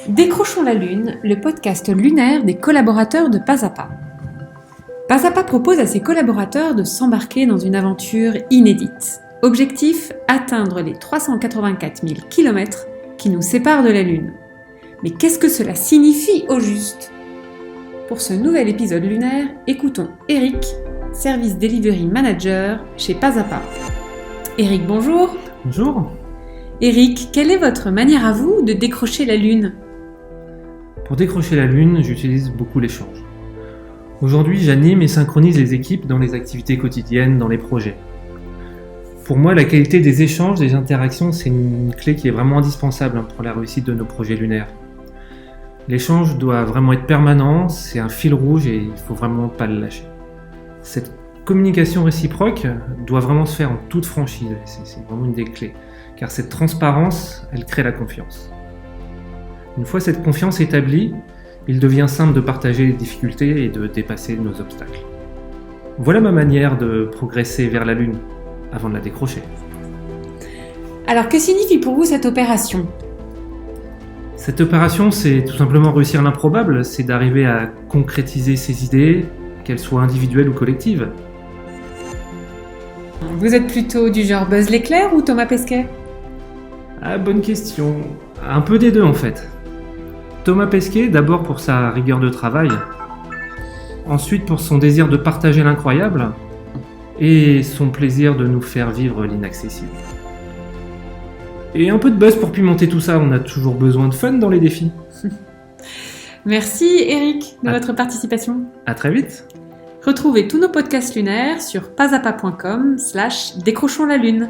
Décrochons la Lune, le podcast lunaire des collaborateurs de Pas à Pas. Pas à Pas propose à ses collaborateurs de s'embarquer dans une aventure inédite. Objectif, atteindre les 384 000 km qui nous séparent de la Lune. Mais qu'est-ce que cela signifie au juste ? Pour ce nouvel épisode lunaire, écoutons Eric, Service Delivery Manager chez Pas à Pas. Eric, bonjour. Bonjour. Eric, quelle est votre manière à vous de décrocher la Lune ? Pour décrocher la Lune, j'utilise beaucoup l'échange. Aujourd'hui, j'anime et synchronise les équipes dans les activités quotidiennes, dans les projets. Pour moi, la qualité des échanges, des interactions, c'est une clé qui est vraiment indispensable pour la réussite de nos projets lunaires. L'échange doit vraiment être permanent, c'est un fil rouge et il ne faut vraiment pas le lâcher. Cette communication réciproque doit vraiment se faire en toute franchise, c'est vraiment une des clés, car cette transparence, elle crée la confiance. Une fois cette confiance établie, il devient simple de partager les difficultés et de dépasser nos obstacles. Voilà ma manière de progresser vers la Lune, avant de la décrocher. Alors que signifie pour vous cette opération ? Cette opération, c'est tout simplement réussir l'improbable, c'est d'arriver à concrétiser ses idées, qu'elles soient individuelles ou collectives. Vous êtes plutôt du genre Buzz l'éclair ou Thomas Pesquet ? Ah, bonne question. Un peu des deux en fait. Thomas Pesquet, d'abord pour sa rigueur de travail, ensuite pour son désir de partager l'incroyable, et son plaisir de nous faire vivre l'inaccessible. Et un peu de buzz pour pimenter tout ça, on a toujours besoin de fun dans les défis. Merci Eric de votre participation. À très vite. Retrouvez tous nos podcasts lunaires sur pasapa.com/décrochons la lune.